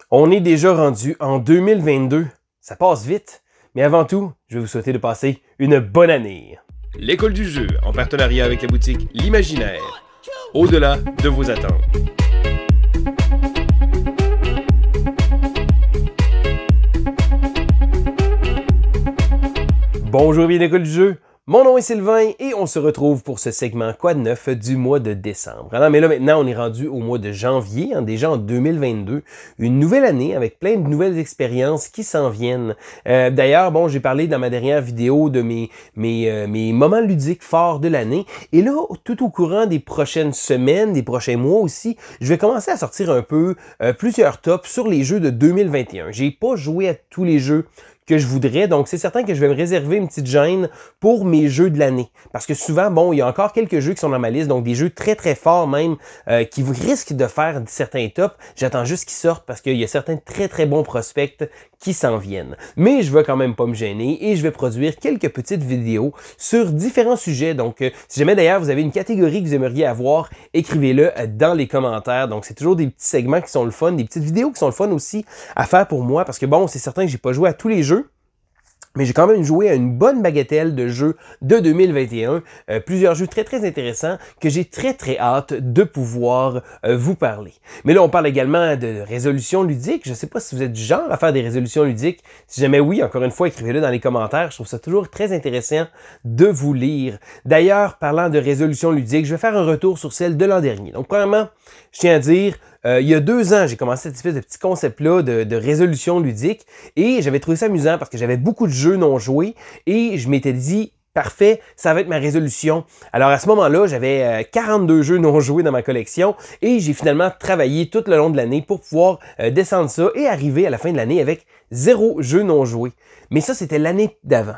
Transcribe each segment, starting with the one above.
On est déjà rendu en 2022. Ça passe vite. Mais avant tout, je vais vous souhaiter de passer une bonne année. L'école du jeu, en partenariat avec la boutique L'Imaginaire. Au-delà de vos attentes. Bonjour, bienvenue à l'école du jeu. Mon nom est Sylvain et on se retrouve pour ce segment Quoi de neuf du mois de décembre. Alors, mais là maintenant, on est rendu au mois de janvier, déjà en 2022. Une nouvelle année avec plein de nouvelles expériences qui s'en viennent. D'ailleurs, j'ai parlé dans ma dernière vidéo de mes moments ludiques forts de l'année. Et là, tout au courant des prochaines semaines, des prochains mois aussi, je vais commencer à sortir un peu plusieurs tops sur les jeux de 2021. J'ai pas joué à tous les jeux que je voudrais. Donc, c'est certain que je vais me réserver une petite gêne pour mes jeux de l'année. Parce que souvent, il y a encore quelques jeux qui sont dans ma liste, donc des jeux très très forts même, qui risquent de faire certains tops. J'attends juste qu'ils sortent parce qu'il y a certains très très bons prospects qui s'en viennent. Mais je ne vais quand même pas me gêner et je vais produire quelques petites vidéos sur différents sujets. Donc, si jamais d'ailleurs vous avez une catégorie que vous aimeriez avoir, écrivez-le dans les commentaires. Donc, c'est toujours des petits segments qui sont le fun, des petites vidéos qui sont le fun aussi à faire pour moi parce que c'est certain que j'ai pas joué à tous les jeux. Mais j'ai quand même joué à une bonne bagatelle de jeux de 2021, plusieurs jeux très très intéressants que j'ai très très hâte de pouvoir vous parler. Mais là on parle également de résolutions ludiques, je ne sais pas si vous êtes du genre à faire des résolutions ludiques, si jamais oui, encore une fois écrivez-le dans les commentaires, je trouve ça toujours très intéressant de vous lire. D'ailleurs, parlant de résolutions ludiques, je vais faire un retour sur celle de l'an dernier. Donc premièrement, je tiens à dire, il y a 2 ans, j'ai commencé cette espèce de petit concept-là de résolution ludique et j'avais trouvé ça amusant parce que j'avais beaucoup de jeux non joués et je m'étais dit, parfait, ça va être ma résolution. Alors à ce moment-là, j'avais 42 jeux non joués dans ma collection et j'ai finalement travaillé tout le long de l'année pour pouvoir descendre ça et arriver à la fin de l'année avec 0 jeu non joué. Mais ça, c'était l'année d'avant.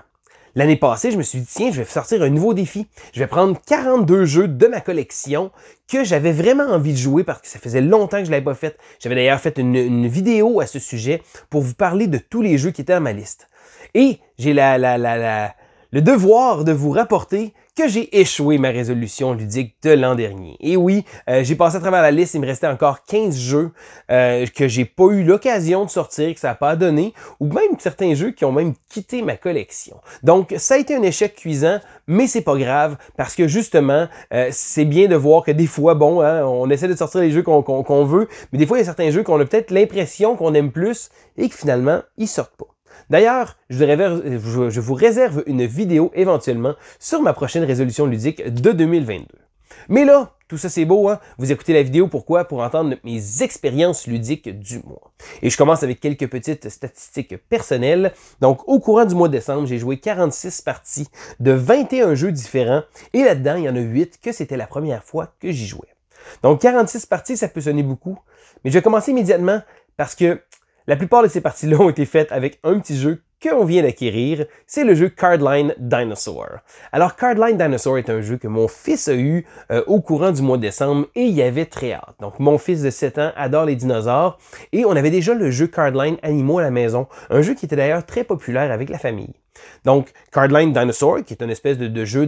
L'année passée, je me suis dit, tiens, je vais sortir un nouveau défi. Je vais prendre 42 jeux de ma collection que j'avais vraiment envie de jouer parce que ça faisait longtemps que je ne l'avais pas fait. J'avais d'ailleurs fait une vidéo à ce sujet pour vous parler de tous les jeux qui étaient dans ma liste. Et j'ai le devoir de vous rapporter que j'ai échoué ma résolution ludique de l'an dernier. Et oui, j'ai passé à travers la liste, il me restait encore 15 jeux que j'ai pas eu l'occasion de sortir, que ça n'a pas donné, ou même certains jeux qui ont même quitté ma collection. Donc, ça a été un échec cuisant, mais c'est pas grave, parce que justement, c'est bien de voir que des fois, on essaie de sortir les jeux qu'on veut, mais des fois, il y a certains jeux qu'on a peut-être l'impression qu'on aime plus, et que finalement, ils sortent pas. D'ailleurs, je vous réserve une vidéo éventuellement sur ma prochaine résolution ludique de 2022. Mais là, tout ça c'est beau, hein? Vous écoutez la vidéo, pourquoi? Pour entendre mes expériences ludiques du mois. Et je commence avec quelques petites statistiques personnelles. Donc, au courant du mois de décembre, j'ai joué 46 parties de 21 jeux différents. Et là-dedans, il y en a 8 que c'était la première fois que j'y jouais. Donc, 46 parties, ça peut sonner beaucoup. Mais je vais commencer immédiatement parce que la plupart de ces parties-là ont été faites avec un petit jeu qu'on vient d'acquérir, c'est le jeu Cardline Dinosaur. Alors Cardline Dinosaur est un jeu que mon fils a eu au courant du mois de décembre et il y avait très hâte. Donc mon fils de 7 ans adore les dinosaures et on avait déjà le jeu Cardline Animaux à la maison, un jeu qui était d'ailleurs très populaire avec la famille. Donc Cardline Dinosaur, qui est une espèce de jeu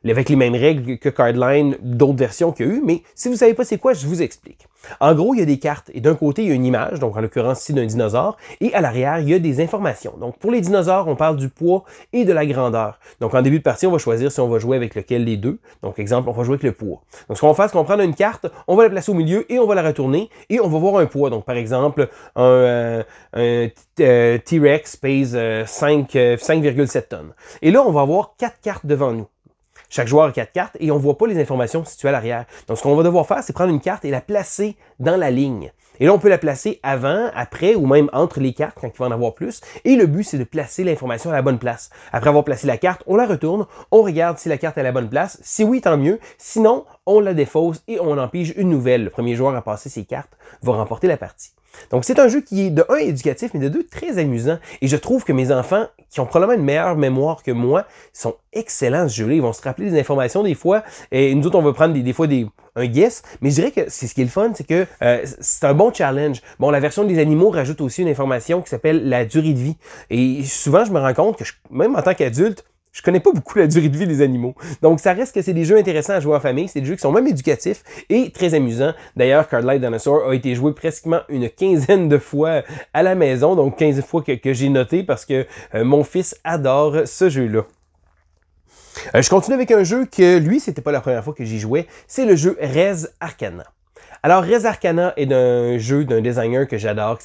avec les mêmes règles que Cardline, d'autres versions qu'il y a eu, mais si vous ne savez pas c'est quoi, je vous explique. En gros, il y a des cartes, et d'un côté, il y a une image, donc en l'occurrence ici d'un dinosaure, et à l'arrière, il y a des informations. Donc pour les dinosaures, on parle du poids et de la grandeur. Donc en début de partie, on va choisir si on va jouer avec lequel des deux. Donc exemple, on va jouer avec le poids. Donc ce qu'on va faire, c'est qu'on prend une carte, on va la placer au milieu et on va la retourner, et on va voir un poids. Donc par exemple, un T-Rex pèse 5,7 tonnes. Et là, on va avoir 4 cartes devant nous. Chaque joueur a 4 cartes et on ne voit pas les informations situées à l'arrière. Donc, ce qu'on va devoir faire, c'est prendre une carte et la placer dans la ligne. Et là, on peut la placer avant, après ou même entre les cartes quand il va en avoir plus. Et le but, c'est de placer l'information à la bonne place. Après avoir placé la carte, on la retourne, on regarde si la carte est à la bonne place. Si oui, tant mieux. Sinon, on la défausse et on en pige une nouvelle. Le premier joueur à passer ses cartes va remporter la partie. Donc, c'est un jeu qui est de 1 éducatif, mais de 2 très amusant. Et je trouve que mes enfants, qui ont probablement une meilleure mémoire que moi, sont excellents à ce jeu-là. Ils vont se rappeler des informations des fois. Et nous autres, on va prendre des fois un guess. Mais je dirais que c'est ce qui est le fun, c'est que c'est un bon challenge. Bon, la version des animaux rajoute aussi une information qui s'appelle la durée de vie. Et souvent, je me rends compte que même en tant qu'adulte, Je connais pas beaucoup la durée de vie des animaux. Donc, ça reste que c'est des jeux intéressants à jouer en famille. C'est des jeux qui sont même éducatifs et très amusants. D'ailleurs, Card Light Dinosaur a été joué pratiquement une quinzaine de fois à la maison. Donc, 15 fois que j'ai noté parce que mon fils adore ce jeu-là. Je continue avec un jeu que, lui, c'était pas la première fois que j'y jouais. C'est le jeu Res Arcana. Alors, Res Arcana est un jeu d'un designer que j'adore qui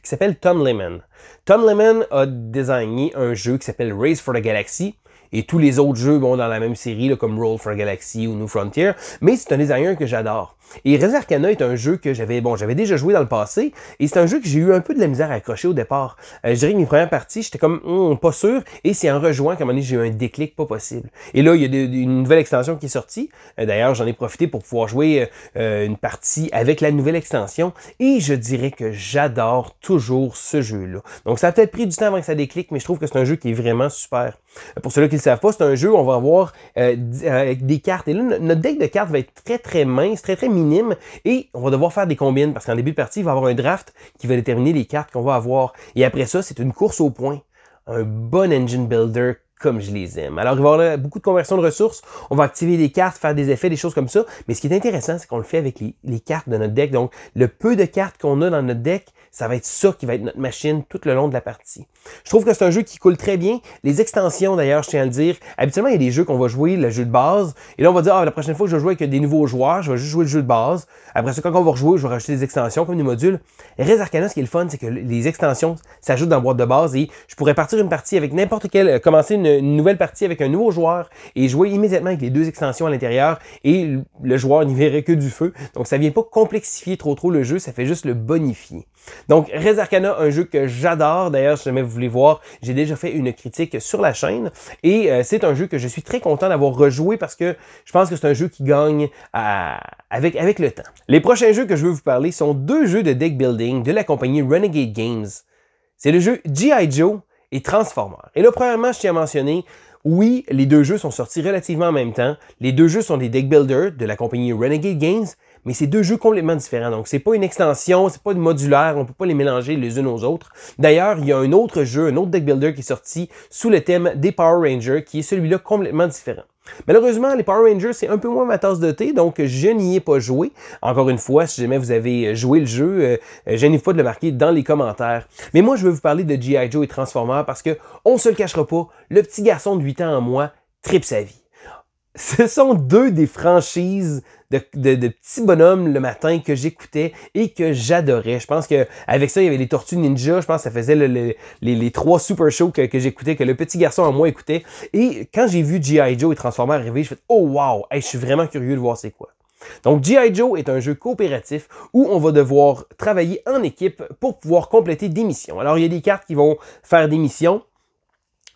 s'appelle Tom Lehman. Tom Lehman a designé un jeu qui s'appelle Race for the Galaxy. Et tous les autres jeux vont dans la même série, là, comme Roll for Galaxy ou New Frontier. Mais c'est un designer que j'adore. Et Res Arcana est un jeu que j'avais déjà joué dans le passé. Et c'est un jeu que j'ai eu un peu de la misère à accrocher au départ. Je dirais que mes premières parties, j'étais comme pas sûr. Et c'est en rejoignant qu'à un moment donné, j'ai eu un déclic pas possible. Et là, il y a une nouvelle extension qui est sortie. D'ailleurs, j'en ai profité pour pouvoir jouer une partie avec la nouvelle extension. Et je dirais que j'adore toujours ce jeu-là. Donc, ça a peut-être pris du temps avant que ça déclique, mais je trouve que c'est un jeu qui est vraiment super. Pour ceux-là qui ne le savent pas, c'est un jeu où on va avoir avec des cartes. Et là, notre deck de cartes va être très, très mince, très, très minime. Et on va devoir faire des combines parce qu'en début de partie, il va y avoir un draft qui va déterminer les cartes qu'on va avoir. Et après ça, c'est une course au point. Un bon engine builder comme je les aime. Alors, il va y avoir beaucoup de conversion de ressources. On va activer des cartes, faire des effets, des choses comme ça. Mais ce qui est intéressant, c'est qu'on le fait avec les cartes de notre deck. Donc, le peu de cartes qu'on a dans notre deck, ça va être ça qui va être notre machine tout le long de la partie. Je trouve que c'est un jeu qui coule très bien. Les extensions, d'ailleurs, je tiens à le dire. Habituellement, il y a des jeux qu'on va jouer, le jeu de base. Et là, on va dire, la prochaine fois que je vais jouer avec des nouveaux joueurs, je vais juste jouer le jeu de base. Après ça, quand on va rejouer, je vais rajouter des extensions comme des modules. Res Arcana, ce qui est le fun, c'est que les extensions s'ajoutent dans la boîte de base et je pourrais partir une partie avec n'importe quelle, commencer une nouvelle partie avec un nouveau joueur et jouer immédiatement avec les deux extensions à l'intérieur et le joueur n'y verrait que du feu. Donc, ça vient pas complexifier trop le jeu, ça fait juste le bonifier. Donc, Res Arcana, un jeu que j'adore. D'ailleurs, si jamais vous voulez voir, j'ai déjà fait une critique sur la chaîne. Et c'est un jeu que je suis très content d'avoir rejoué parce que je pense que c'est un jeu qui gagne avec le temps. Les prochains jeux que je veux vous parler sont deux jeux de deck building de la compagnie Renegade Games. C'est le jeu G.I. Joe et Transformers. Et là, premièrement, je tiens à mentionner, oui, les deux jeux sont sortis relativement en même temps. Les deux jeux sont des deck builders de la compagnie Renegade Games. Mais c'est deux jeux complètement différents. Donc, c'est pas une extension, c'est pas une modulaire, on peut pas les mélanger les unes aux autres. D'ailleurs, il y a un autre jeu, un autre deck builder qui est sorti sous le thème des Power Rangers, qui est celui-là complètement différent. Malheureusement, les Power Rangers, c'est un peu moins ma tasse de thé, donc je n'y ai pas joué. Encore une fois, si jamais vous avez joué le jeu, gênez-vous pas de le marquer dans les commentaires. Mais moi, je vais vous parler de G.I. Joe et Transformers parce que, on se le cachera pas, le petit garçon de 8 ans en moi tripe sa vie. Ce sont deux des franchises de petits bonhommes le matin que j'écoutais et que j'adorais. Je pense qu'avec ça, il y avait les Tortues Ninja. Je pense que ça faisait les trois super shows que j'écoutais, que le petit garçon en moi écoutait. Et quand j'ai vu G.I. Joe et Transformers arriver, je me suis fait « Oh wow! Hey, je suis vraiment curieux de voir c'est quoi. » Donc, G.I. Joe est un jeu coopératif où on va devoir travailler en équipe pour pouvoir compléter des missions. Alors, il y a des cartes qui vont faire des missions.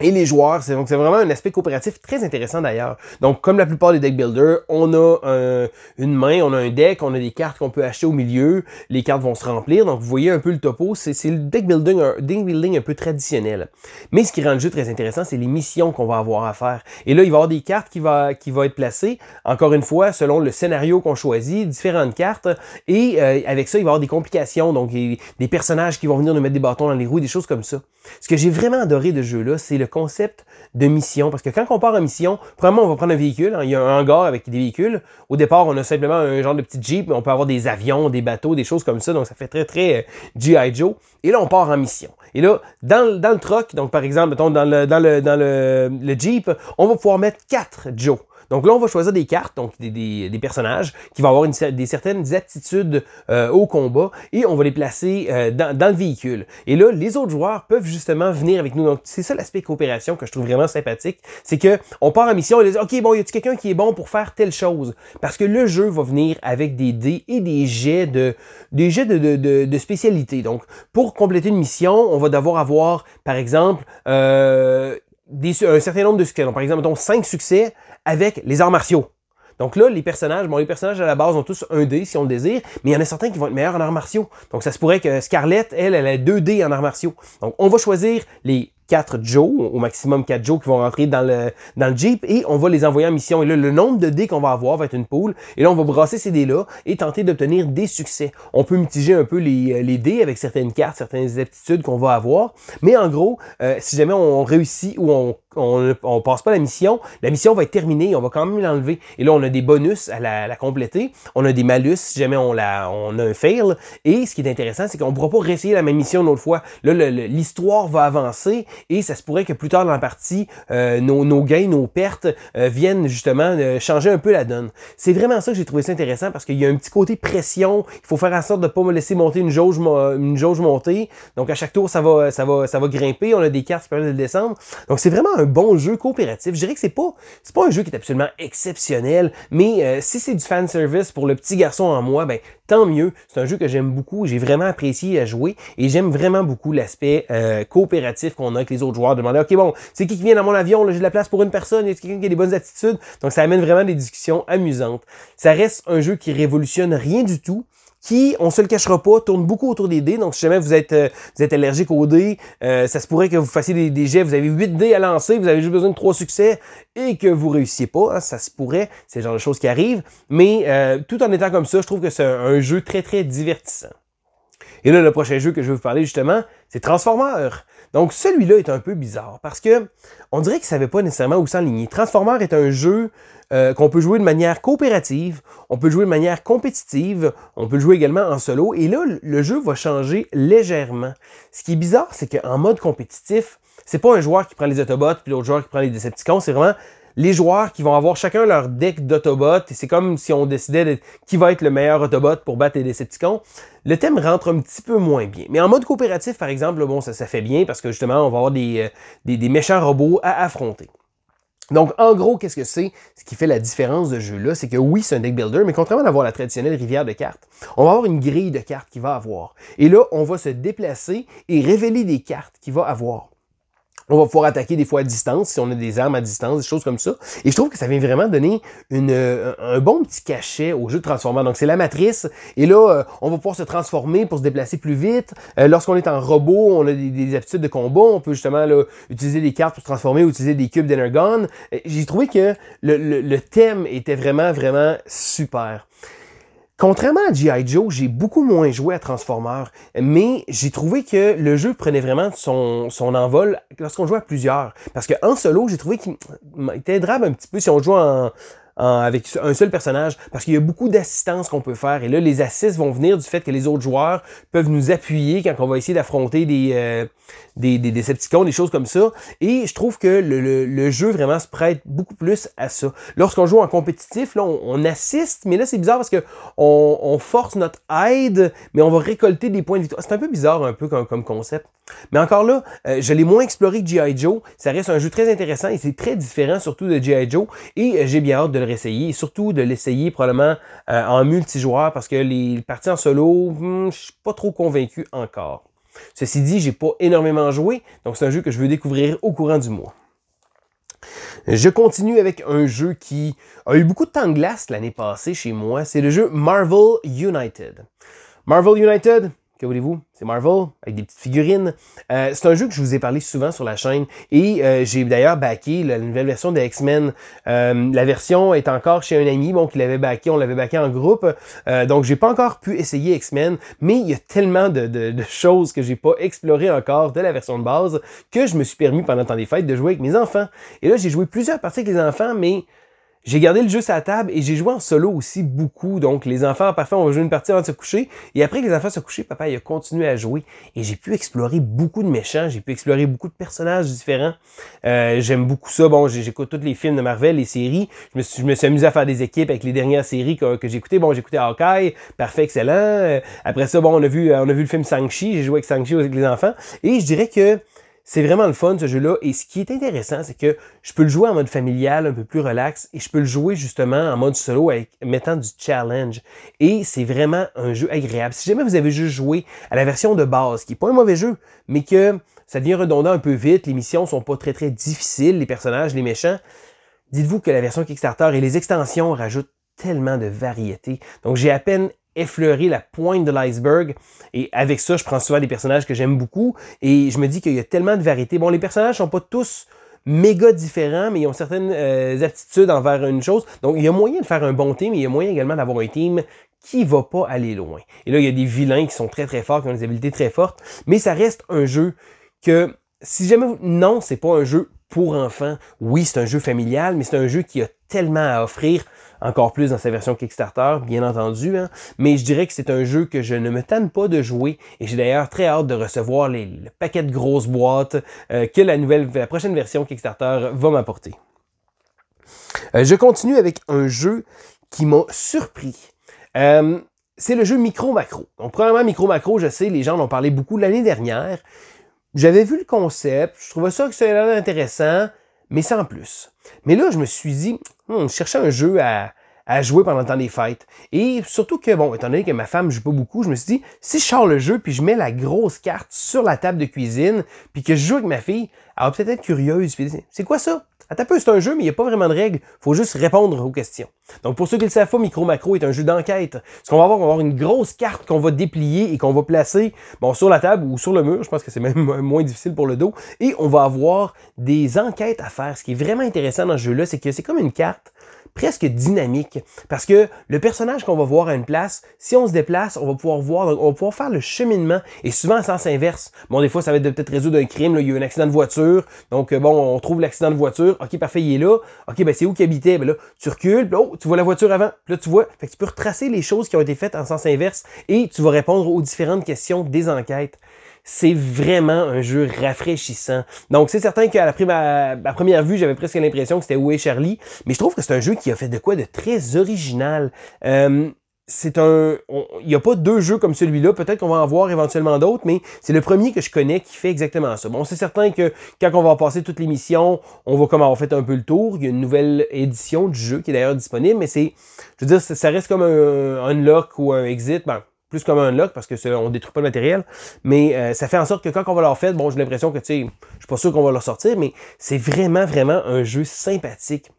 Et les joueurs, c'est vraiment un aspect coopératif très intéressant d'ailleurs. Donc, comme la plupart des deck builders, on a une main, on a un deck, on a des cartes qu'on peut acheter au milieu, les cartes vont se remplir. Donc, vous voyez un peu le topo, c'est le deck building un peu traditionnel. Mais ce qui rend le jeu très intéressant, c'est les missions qu'on va avoir à faire. Et là, il va y avoir des cartes qui vont être placées, encore une fois, selon le scénario qu'on choisit, différentes cartes. Et avec ça, il va y avoir des complications, donc des personnages qui vont venir nous mettre des bâtons dans les roues, des choses comme ça. Ce que j'ai vraiment adoré de ce jeu-là, c'est le concept de mission. Parce que quand on part en mission, premièrement, on va prendre un véhicule. Il y a un hangar avec des véhicules. Au départ, on a simplement un genre de petit Jeep, mais on peut avoir des avions, des bateaux, des choses comme ça. Donc, ça fait très, très G.I. Joe. Et là, on part en mission. Et là, dans le truck, donc par exemple, mettons, dans le Jeep, on va pouvoir mettre 4 Joe. Donc là, on va choisir des cartes, donc des personnages qui vont avoir certaines aptitudes au combat et on va les placer dans le véhicule. Et là, les autres joueurs peuvent justement venir avec nous. Donc, c'est ça l'aspect coopération que je trouve vraiment sympathique. C'est que on part en mission et on dit, OK, bon, y a-t-il quelqu'un qui est bon pour faire telle chose? Parce que le jeu va venir avec des dés et des jets de spécialité. Donc, pour compléter une mission, on va devoir avoir, par exemple, un certain nombre de succès. Donc, par exemple, mettons 5 succès avec les arts martiaux. Donc là, les personnages à la base ont tous un dé si on le désire, mais il y en a certains qui vont être meilleurs en arts martiaux. Donc ça se pourrait que Scarlett, elle a 2 dés en arts martiaux. Donc on va choisir les 4 Joe, au maximum 4 Joe qui vont rentrer dans le Jeep et on va les envoyer en mission. Et là, le nombre de dés qu'on va avoir va être une pool. Et là, on va brasser ces dés-là et tenter d'obtenir des succès. On peut mitiger un peu les dés avec certaines cartes, certaines aptitudes qu'on va avoir. Mais en gros, si jamais on réussit ou on on passe pas la mission va être terminée, on va quand même l'enlever. Et là, on a des bonus à la compléter, on a des malus si jamais on a un fail. Et ce qui est intéressant, c'est qu'on ne pourra pas réessayer la même mission une autre fois. Là, l'histoire va avancer et ça se pourrait que plus tard dans la partie, nos gains, nos pertes viennent justement changer un peu la donne. C'est vraiment ça que j'ai trouvé ça intéressant parce qu'il y a un petit côté pression. Il faut faire en sorte de ne pas me laisser monter une jauge montée. Donc à chaque tour, ça va grimper. On a des cartes qui permettent de descendre. Donc c'est vraiment un bon jeu coopératif. Je dirais que c'est pas un jeu qui est absolument exceptionnel, mais si c'est du fan service pour le petit garçon en moi, ben tant mieux. C'est un jeu que j'aime beaucoup. J'ai vraiment apprécié à jouer et j'aime vraiment beaucoup l'aspect coopératif qu'on a avec les autres joueurs. Demander, OK, bon, c'est qui vient dans mon avion? Là, j'ai de la place pour une personne. Est-ce quelqu'un qui a des bonnes attitudes? Donc ça amène vraiment des discussions amusantes. Ça reste un jeu qui révolutionne rien du tout, qui, on se le cachera pas, tourne beaucoup autour des dés. Donc, si jamais vous êtes allergique aux dés, ça se pourrait que vous fassiez des jets, vous avez 8 dés à lancer, vous avez juste besoin de 3 succès et que vous réussissiez pas. Hein, ça se pourrait, c'est le genre de choses qui arrivent. Mais tout en étant comme ça, je trouve que c'est un jeu très, très divertissant. Et là, le prochain jeu que je vais vous parler justement, c'est Transformers. Donc, celui-là est un peu bizarre parce que on dirait qu'il ne savait pas nécessairement où s'enligner. Transformers est un jeu qu'on peut jouer de manière coopérative, on peut le jouer de manière compétitive, on peut le jouer également en solo. Et là, le jeu va changer légèrement. Ce qui est bizarre, c'est qu'en mode compétitif, c'est pas un joueur qui prend les Autobots puis l'autre joueur qui prend les Decepticons, c'est vraiment les joueurs qui vont avoir chacun leur deck d'Autobots, et c'est comme si on décidait qui va être le meilleur Autobot pour battre les Decepticons. Le thème rentre un petit peu moins bien. Mais en mode coopératif, par exemple, là, bon, ça fait bien parce que justement, on va avoir des méchants robots à affronter. Donc, en gros, qu'est-ce que c'est? Ce qui fait la différence de jeu-là, c'est que oui, c'est un deck builder, mais contrairement à avoir la traditionnelle rivière de cartes, on va avoir une grille de cartes qu'il va avoir. Et là, on va se déplacer et révéler des cartes qu'il va avoir. On va pouvoir attaquer des fois à distance, si on a des armes à distance, des choses comme ça. Et je trouve que ça vient vraiment donner un bon petit cachet au jeu de Transformers. Donc c'est la matrice, et là, on va pouvoir se transformer pour se déplacer plus vite. Lorsqu'on est en robot, on a des aptitudes de combat, on peut justement là, utiliser des cartes pour se transformer, utiliser des cubes d'Energon. J'ai trouvé que le thème était vraiment, vraiment super. Contrairement à G.I. Joe, j'ai beaucoup moins joué à Transformers, mais j'ai trouvé que le jeu prenait vraiment son envol lorsqu'on jouait à plusieurs. Parce qu'en solo, j'ai trouvé qu'il était aidable un petit peu si on joue avec un seul personnage, parce qu'il y a beaucoup d'assistance qu'on peut faire. Et là, les assists vont venir du fait que les autres joueurs peuvent nous appuyer quand on va essayer d'affronter des Decepticons, des choses comme ça. Et je trouve que le jeu vraiment se prête beaucoup plus à ça. Lorsqu'on joue en compétitif, là, on assiste, mais là, c'est bizarre parce que on force notre aide, mais on va récolter des points de victoire. C'est un peu bizarre, un peu comme concept. Mais encore là, je l'ai moins exploré que G.I. Joe. Ça reste un jeu très intéressant et c'est très différent, surtout de G.I. Joe. Et j'ai bien hâte de le réessayer, et surtout de l'essayer probablement en multijoueur, parce que les parties en solo, je suis pas trop convaincu encore. Ceci dit, j'ai pas énormément joué, donc c'est un jeu que je veux découvrir au courant du mois. Je continue avec un jeu qui a eu beaucoup de temps de glace l'année passée chez moi. C'est le jeu Marvel United. Marvel United, que voulez-vous? C'est Marvel, avec des petites figurines. C'est un jeu que je vous ai parlé souvent sur la chaîne et j'ai d'ailleurs backé la nouvelle version de X-Men. La version est encore chez un ami qui l'avait backé, on l'avait backé en groupe. Donc j'ai pas encore pu essayer X-Men, mais il y a tellement de choses que j'ai pas explorées encore de la version de base que je me suis permis pendant le temps des fêtes de jouer avec mes enfants. Et là, j'ai joué plusieurs parties avec les enfants, mais j'ai gardé le jeu sur la table et j'ai joué en solo aussi beaucoup. Donc, les enfants, parfois, on va jouer une partie avant de se coucher. Et après que les enfants se couchent, papa, il a continué à jouer. Et j'ai pu explorer beaucoup de méchants. J'ai pu explorer beaucoup de personnages différents. J'aime beaucoup ça. Bon, j'écoute tous les films de Marvel, les séries. Je me suis amusé à faire des équipes avec les dernières séries que j'ai écoutées. Bon, j'ai écouté Hawkeye. Parfait, excellent. Après ça, bon, on a vu le film Shang-Chi. J'ai joué avec Shang-Chi avec les enfants. Et je dirais que c'est vraiment le fun, ce jeu-là. Et ce qui est intéressant, c'est que je peux le jouer en mode familial, un peu plus relax, et je peux le jouer justement en mode solo avec mettant du challenge. Et c'est vraiment un jeu agréable. Si jamais vous avez juste joué à la version de base, qui n'est pas un mauvais jeu, mais que ça devient redondant un peu vite, les missions sont pas très très difficiles, les personnages, les méchants, dites-vous que la version Kickstarter et les extensions rajoutent tellement de variété. Donc j'ai à peine effleurer la pointe de l'iceberg, et avec ça, je prends souvent des personnages que j'aime beaucoup, et je me dis qu'il y a tellement de variété. Bon, les personnages sont pas tous méga différents, mais ils ont certaines aptitudes envers une chose, donc il y a moyen de faire un bon team, et il y a moyen également d'avoir un team qui va pas aller loin. Et là, il y a des vilains qui sont très très forts, qui ont des habilités très fortes, mais ça reste un jeu que, si jamais non, c'est pas un jeu pour enfants. Oui, c'est un jeu familial, mais c'est un jeu qui a tellement à offrir, encore plus dans sa version Kickstarter, bien entendu, hein. Mais je dirais que c'est un jeu que je ne me tanne pas de jouer, et j'ai d'ailleurs très hâte de recevoir le paquet de grosses boîtes que la prochaine version Kickstarter va m'apporter. Je continue avec un jeu qui m'a surpris. C'est le jeu Micro Macro. Donc, premièrement, Micro Macro, je sais, les gens en ont parlé beaucoup l'année dernière. J'avais vu le concept, je trouvais ça que ça allait être intéressant, mais sans plus. Mais là, je me suis dit, je cherchais un jeu à jouer pendant le temps des fêtes. Et surtout que, bon, étant donné que ma femme ne joue pas beaucoup, je me suis dit, si je sors le jeu, puis je mets la grosse carte sur la table de cuisine, puis que je joue avec ma fille, elle va peut-être être curieuse. Puis, c'est quoi ça? Attends un peu, c'est un jeu, mais il n'y a pas vraiment de règles. Il faut juste répondre aux questions. Donc, pour ceux qui ne le savent pas, Micro Macro est un jeu d'enquête. Ce qu'on va avoir, on va avoir une grosse carte qu'on va déplier et qu'on va placer sur la table ou sur le mur. Je pense que c'est même moins difficile pour le dos. Et on va avoir des enquêtes à faire. Ce qui est vraiment intéressant dans ce jeu-là, c'est que c'est comme une carte presque dynamique, parce que le personnage qu'on va voir à une place, si on se déplace, on va pouvoir faire le cheminement, et souvent en sens inverse. Bon, des fois, ça va être de peut-être résoudre un crime, là, il y a eu un accident de voiture, donc bon, on trouve l'accident de voiture, ok, parfait, il est là, ok, ben c'est où qu'il habitait, ben là, tu recules, puis, oh, tu vois la voiture avant, puis là, tu vois, fait que tu peux retracer les choses qui ont été faites en sens inverse, et tu vas répondre aux différentes questions des enquêtes. C'est vraiment un jeu rafraîchissant. Donc, c'est certain qu'à la première vue, j'avais presque l'impression que c'était Où est Charlie? Mais je trouve que c'est un jeu qui a fait de quoi de très original. Il n'y a pas deux jeux comme celui-là. Peut-être qu'on va en voir éventuellement d'autres, mais c'est le premier que je connais qui fait exactement ça. Bon, c'est certain que quand on va passer toutes les missions, on va comme avoir fait un peu le tour. Il y a une nouvelle édition du jeu qui est d'ailleurs disponible, mais je veux dire, ça reste comme un unlock ou un exit. Ben, plus comme un unlock, parce que on détruit pas le matériel, mais ça fait en sorte que quand on va leur faire, bon, j'ai l'impression que, tu sais, je suis pas sûr qu'on va leur sortir, mais c'est vraiment, vraiment un jeu sympathique.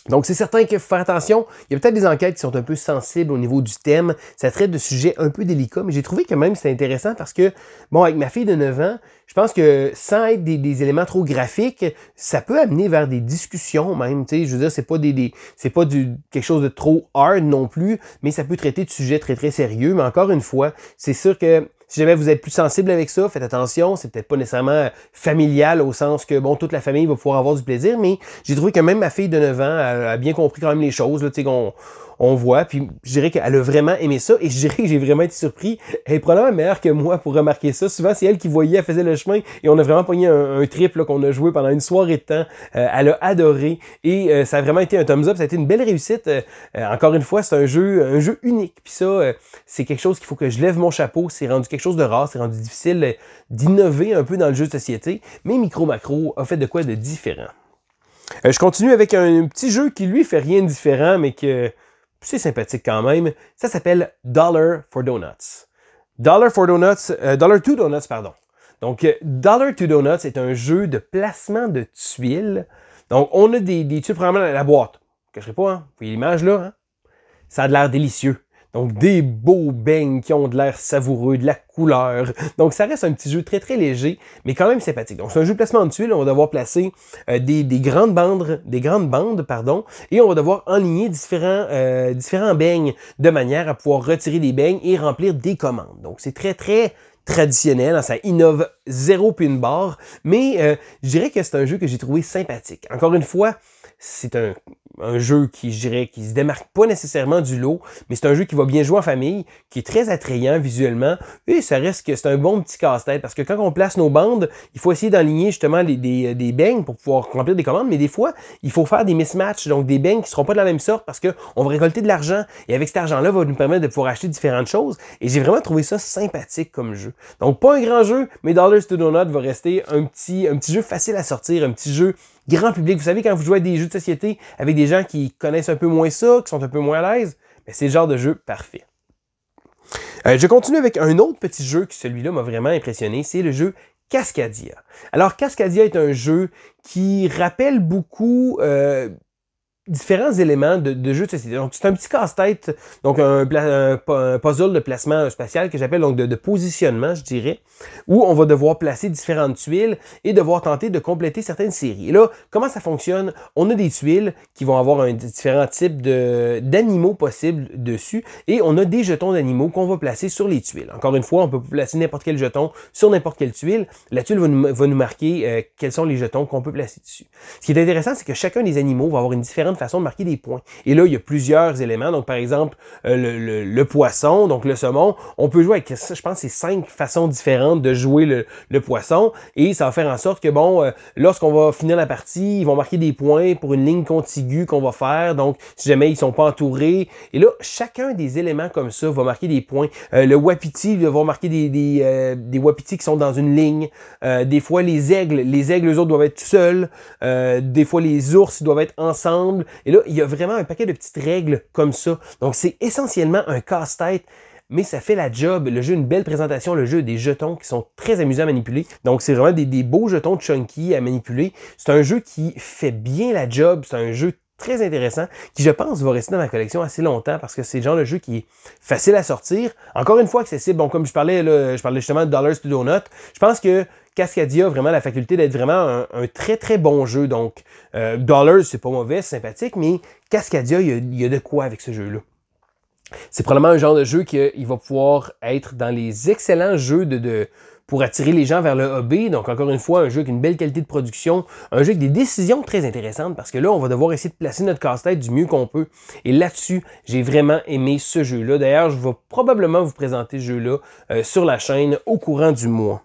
Donc, c'est certain qu'il faut faire attention. Il y a peut-être des enquêtes qui sont un peu sensibles au niveau du thème. Ça traite de sujets un peu délicats, mais j'ai trouvé que même c'est intéressant parce que, bon, avec ma fille de 9 ans, je pense que sans être des éléments trop graphiques, ça peut amener vers des discussions même. Tu sais, je veux dire, c'est pas quelque chose de trop hard non plus, mais ça peut traiter de sujets très, très sérieux. Mais encore une fois, c'est sûr que si jamais vous êtes plus sensible avec ça, faites attention, c'est peut-être pas nécessairement familial au sens que, bon, toute la famille va pouvoir avoir du plaisir, mais j'ai trouvé que même ma fille de 9 ans a bien compris quand même les choses, là, tu sais, on voit, puis je dirais qu'elle a vraiment aimé ça, et je dirais que j'ai vraiment été surpris. Elle est probablement meilleure que moi pour remarquer ça. Souvent, c'est elle qui voyait, elle faisait le chemin, et on a vraiment pogné un trip là, qu'on a joué pendant une soirée de temps. Elle a adoré, et ça a vraiment été un thumbs up, ça a été une belle réussite. Encore une fois, c'est un jeu unique, puis ça, c'est quelque chose qu'il faut que je lève mon chapeau, c'est rendu quelque chose de rare, c'est rendu difficile d'innover un peu dans le jeu de société, mais Micro Macro a fait de quoi de différent. Je continue avec un petit jeu qui, lui, fait rien de différent, mais que c'est sympathique quand même. Ça s'appelle Dollar for Donuts. Dollar for Donuts, Dollar to Donuts, pardon. Donc, Dollar to Donuts est un jeu de placement de tuiles. Donc, on a des tuiles probablement dans la boîte. Je ne cacherai pas, hein? Vous voyez l'image là, hein? Ça a de l'air délicieux. Donc, des beaux beignes qui ont de l'air savoureux, de la couleur. Donc, ça reste un petit jeu très, très léger, mais quand même sympathique. Donc, c'est un jeu de placement de tuiles. On va devoir placer des grandes bandes, et on va devoir enligner différents beignes de manière à pouvoir retirer des beignes et remplir des commandes. Donc, c'est très, très traditionnel, hein, ça innove zéro puis une barre, mais je dirais que c'est un jeu que j'ai trouvé sympathique. Encore une fois, c'est un jeu qui, je dirais, qui se démarque pas nécessairement du lot, mais c'est un jeu qui va bien jouer en famille, qui est très attrayant visuellement, et ça reste que c'est un bon petit casse-tête, parce que quand on place nos bandes, il faut essayer d'enligner justement des beignes pour pouvoir remplir des commandes, mais des fois, il faut faire des mismatchs, donc des beignes qui seront pas de la même sorte, parce qu'on va récolter de l'argent, et avec cet argent-là, va nous permettre de pouvoir acheter différentes choses, et j'ai vraiment trouvé ça sympathique comme jeu. Donc, pas un grand jeu, mais Dollars to Donuts va rester un petit jeu facile à sortir, un petit jeu grand public. Vous savez, quand vous jouez à des jeux de société avec des gens qui connaissent un peu moins ça, qui sont un peu moins à l'aise, ben c'est le genre de jeu parfait. Je continue avec un autre petit jeu qui, celui-là, m'a vraiment impressionné, c'est le jeu Cascadia. Alors, Cascadia est un jeu qui rappelle beaucoup différents éléments de jeu de société. Donc, c'est un petit casse-tête, donc un puzzle de placement spatial que j'appelle donc de positionnement, je dirais, où on va devoir placer différentes tuiles et devoir tenter de compléter certaines séries. Et là, comment ça fonctionne? On a des tuiles qui vont avoir différents types d'animaux possibles dessus et on a des jetons d'animaux qu'on va placer sur les tuiles. Encore une fois, on peut placer n'importe quel jeton sur n'importe quelle tuile. La tuile va nous marquer quels sont les jetons qu'on peut placer dessus. Ce qui est intéressant, c'est que chacun des animaux va avoir une différente façon de marquer des points. Et là, il y a plusieurs éléments. Donc, par exemple, le poisson, donc le saumon, on peut jouer avec, je pense, c'est 5 façons différentes de jouer le poisson. Et ça va faire en sorte que, bon, lorsqu'on va finir la partie, ils vont marquer des points pour une ligne contiguë qu'on va faire. Donc, si jamais ils sont pas entourés. Et là, chacun des éléments comme ça va marquer des points. Le wapiti va marquer des wapitis qui sont dans une ligne. Des fois, les aigles, eux autres doivent être seuls. Des fois, les ours doivent être ensemble. Et là, il y a vraiment un paquet de petites règles comme ça. Donc, c'est essentiellement un casse-tête, mais ça fait la job. Le jeu a une belle présentation, le jeu a des jetons qui sont très amusants à manipuler. Donc, c'est vraiment des beaux jetons chunky à manipuler. C'est un jeu qui fait bien la job. C'est un jeu très intéressant, qui je pense va rester dans ma collection assez longtemps parce que c'est le genre de jeu qui est facile à sortir. Encore une fois, accessible. Bon, comme je parlais justement de Dollars to Donuts. Je pense que Cascadia a vraiment la faculté d'être vraiment un très très bon jeu. Donc, Dollars, c'est pas mauvais, c'est sympathique, mais Cascadia, il y a de quoi avec ce jeu-là. C'est probablement un genre de jeu qu'il va pouvoir être dans les excellents jeux pour attirer les gens vers le hobby. Donc, encore une fois, un jeu avec une belle qualité de production, un jeu avec des décisions très intéressantes parce que là, on va devoir essayer de placer notre casse-tête du mieux qu'on peut. Et là-dessus, j'ai vraiment aimé ce jeu-là. D'ailleurs, je vais probablement vous présenter ce jeu-là sur la chaîne au courant du mois.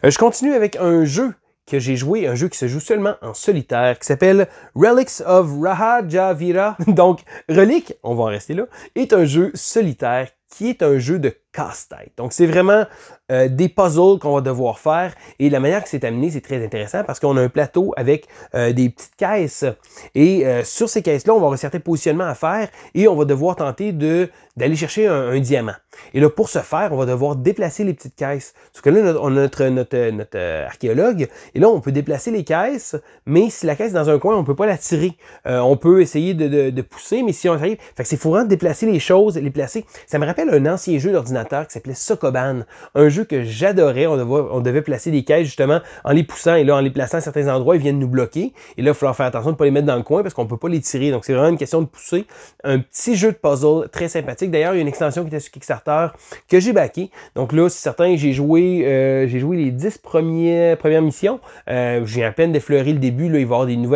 Je continue avec un jeu que j'ai joué, un jeu qui se joue seulement en solitaire, qui s'appelle Relics of Rahajavira. Donc, Relic, on va en rester là, est un jeu solitaire qui est un jeu de casse-tête. Donc, c'est vraiment des puzzles qu'on va devoir faire. Et la manière que c'est amené, c'est très intéressant parce qu'on a un plateau avec des petites caisses. Et sur ces caisses-là, on va avoir certains positionnements à faire et on va devoir tenter d'aller chercher un diamant. Et là, pour ce faire, on va devoir déplacer les petites caisses. Parce que là, on a notre archéologue. Et là, on peut déplacer les caisses, mais si la caisse est dans un coin, on ne peut pas la tirer. On peut essayer de pousser, mais si on arrive... Fait que c'est faut vraiment déplacer les choses, les placer. Ça me rappelle un ancien jeu d'ordinateur qui s'appelait Sokoban. Un jeu que j'adorais. On devait placer des caisses, justement, en les poussant. Et là, en les plaçant à certains endroits, ils viennent nous bloquer. Et là, il va falloir faire attention de ne pas les mettre dans le coin parce qu'on ne peut pas les tirer. Donc, c'est vraiment une question de pousser. Un petit jeu de puzzle très sympathique. D'ailleurs, il y a une extension qui était sur Kickstarter que j'ai backé. Donc là, c'est certain, j'ai joué les 10 premières missions. J'ai à peine défleuré le début. Là, il va y avoir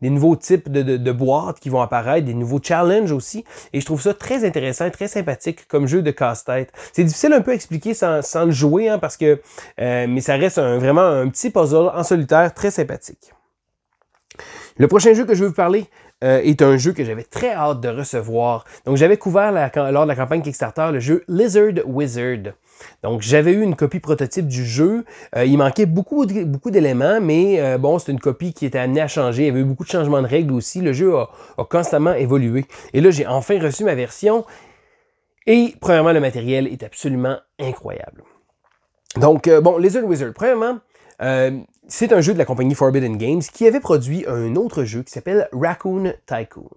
des nouveaux types de boîtes qui vont apparaître, des nouveaux challenges aussi. Et je trouve ça très intéressant, très sympathique comme jeu de casse-tête. C'est difficile un peu à expliquer sans le jouer, hein, parce que mais ça reste vraiment un petit puzzle en solitaire très sympathique. Le prochain jeu que je vais vous parler est un jeu que j'avais très hâte de recevoir. Donc, j'avais couvert lors de la campagne Kickstarter le jeu Lizard Wizard. Donc, j'avais eu une copie prototype du jeu. Il manquait beaucoup d'éléments, mais bon, c'était une copie qui était amenée à changer. Il y avait eu beaucoup de changements de règles aussi. Le jeu a constamment évolué. Et là, j'ai enfin reçu ma version. Et, premièrement, le matériel est absolument incroyable. Donc, bon, Lizard Wizard, premièrement, c'est un jeu de la compagnie Forbidden Games qui avait produit un autre jeu qui s'appelle Raccoon Tycoon.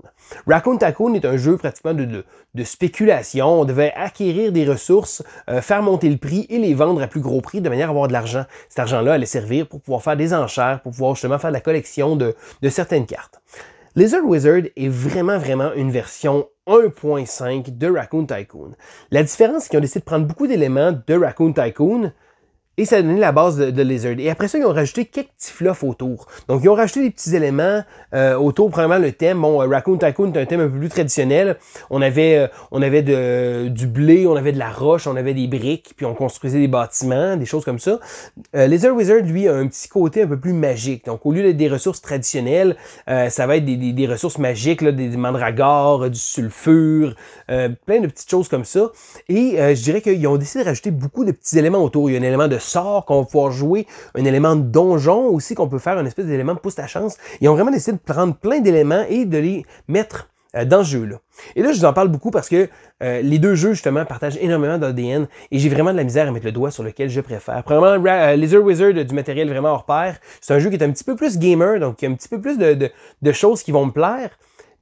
Raccoon Tycoon est un jeu pratiquement de spéculation. On devait acquérir des ressources, faire monter le prix et les vendre à plus gros prix de manière à avoir de l'argent. Cet argent-là allait servir pour pouvoir faire des enchères, pour pouvoir justement faire de la collection de certaines cartes. Lizard Wizard est vraiment une version 1.5 de Raccoon Tycoon. La différence, c'est qu'ils ont décidé de prendre beaucoup d'éléments de Raccoon Tycoon et ça a donné la base de Lizard. Et après ça, ils ont rajouté quelques petits fluffs autour. Donc, ils ont rajouté des petits éléments autour. Premièrement, le thème. Bon, Raccoon Tycoon est un thème un peu plus traditionnel. On avait du blé, on avait de la roche, on avait des briques, puis on construisait des bâtiments, des choses comme ça. Lizard Wizard, lui, a un petit côté un peu plus magique. Donc, au lieu d'être des ressources traditionnelles, ça va être des ressources magiques, là, des mandragores, du sulfure, plein de petites choses comme ça. Et je dirais qu'ils ont décidé de rajouter beaucoup de petits éléments autour. Il y a un élément de sort qu'on va pouvoir jouer, un élément de donjon aussi qu'on peut faire, une espèce d'élément de pousse ta chance. Ils ont vraiment décidé de prendre plein d'éléments et de les mettre dans ce jeu-là. Et là, je vous en parle beaucoup parce que les deux jeux, justement, partagent énormément d'ADN et j'ai vraiment de la misère à mettre le doigt sur lequel je préfère. Premièrement, Laser Wizard a du matériel vraiment hors pair. C'est un jeu qui est un petit peu plus gamer, donc il y a un petit peu plus de choses qui vont me plaire,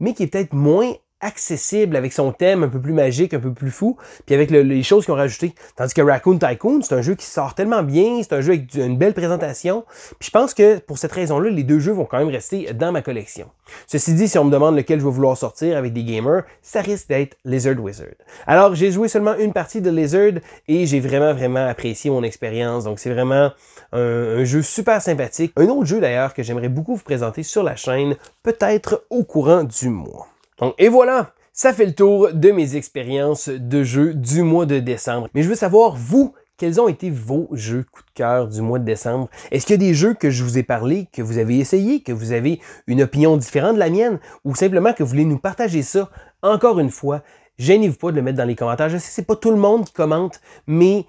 mais qui est peut-être moins accessible avec son thème un peu plus magique, un peu plus fou, puis avec les choses qu'ils ont rajoutées. Tandis que Raccoon Tycoon, c'est un jeu qui sort tellement bien, c'est un jeu avec une belle présentation, puis je pense que pour cette raison-là, les deux jeux vont quand même rester dans ma collection. Ceci dit, si on me demande lequel je vais vouloir sortir avec des gamers, ça risque d'être Lizard Wizard. Alors, j'ai joué seulement une partie de Lizard et j'ai vraiment apprécié mon expérience, donc c'est vraiment un jeu super sympathique. Un autre jeu d'ailleurs que j'aimerais beaucoup vous présenter sur la chaîne, peut-être au courant du mois. Donc, et voilà, ça fait le tour de mes expériences de jeu du mois de décembre. Mais je veux savoir, vous, quels ont été vos jeux coup de cœur du mois de décembre? Est-ce qu'il y a des jeux que je vous ai parlé, que vous avez essayé, que vous avez une opinion différente de la mienne, ou simplement que vous voulez nous partager ça? Encore une fois, gênez-vous pas de le mettre dans les commentaires. Je sais que c'est pas tout le monde qui commente, mais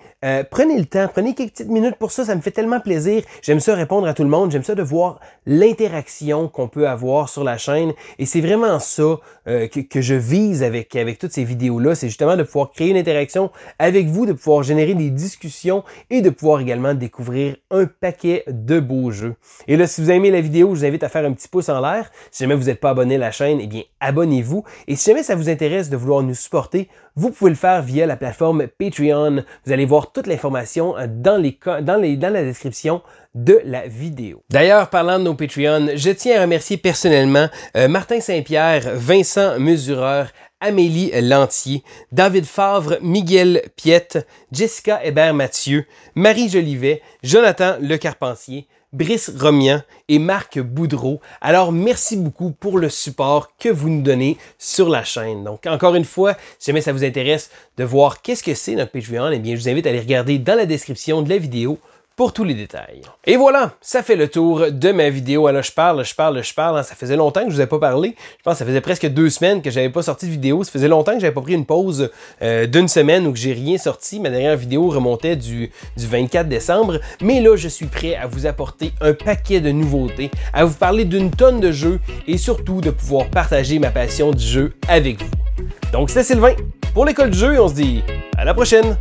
prenez le temps, prenez quelques petites minutes pour ça, ça me fait tellement plaisir. J'aime ça répondre à tout le monde, j'aime ça de voir l'interaction qu'on peut avoir sur la chaîne. Et c'est vraiment ça que je vise avec toutes ces vidéos-là, c'est justement de pouvoir créer une interaction avec vous, de pouvoir générer des discussions et de pouvoir également découvrir un paquet de beaux jeux. Et là, si vous avez aimé la vidéo, je vous invite à faire un petit pouce en l'air. Si jamais vous n'êtes pas abonné à la chaîne, eh bien, abonnez-vous. Et si jamais ça vous intéresse de vouloir nous supporter, vous pouvez le faire via la plateforme Patreon. Vous allez voir toute l'information dans la description de la vidéo. D'ailleurs, parlant de nos Patreons, je tiens à remercier personnellement Martin Saint-Pierre, Vincent Mesureur, Amélie Lantier, David Favre, Miguel Piette, Jessica Hébert-Mathieu, Marie Jolivet, Jonathan Le Carpentier, Brice Romian et Marc Boudreau. Alors, merci beaucoup pour le support que vous nous donnez sur la chaîne. Donc, encore une fois, si jamais ça vous intéresse de voir qu'est-ce que c'est notre Patreon, eh bien, je vous invite à aller regarder dans la description de la vidéo pour tous les détails. Et voilà, ça fait le tour de ma vidéo. Alors, je parle, hein, ça faisait longtemps que je vous ai pas parlé. Je pense que ça faisait presque 2 semaines que j'avais pas sorti de vidéo. Ça faisait longtemps que j'avais pas pris une pause d'une semaine où que j'ai rien sorti. Ma dernière vidéo remontait du 24 décembre. Mais là, je suis prêt à vous apporter un paquet de nouveautés, à vous parler d'une tonne de jeux et surtout de pouvoir partager ma passion du jeu avec vous. Donc, c'était Sylvain pour l'école du jeu et on se dit à la prochaine!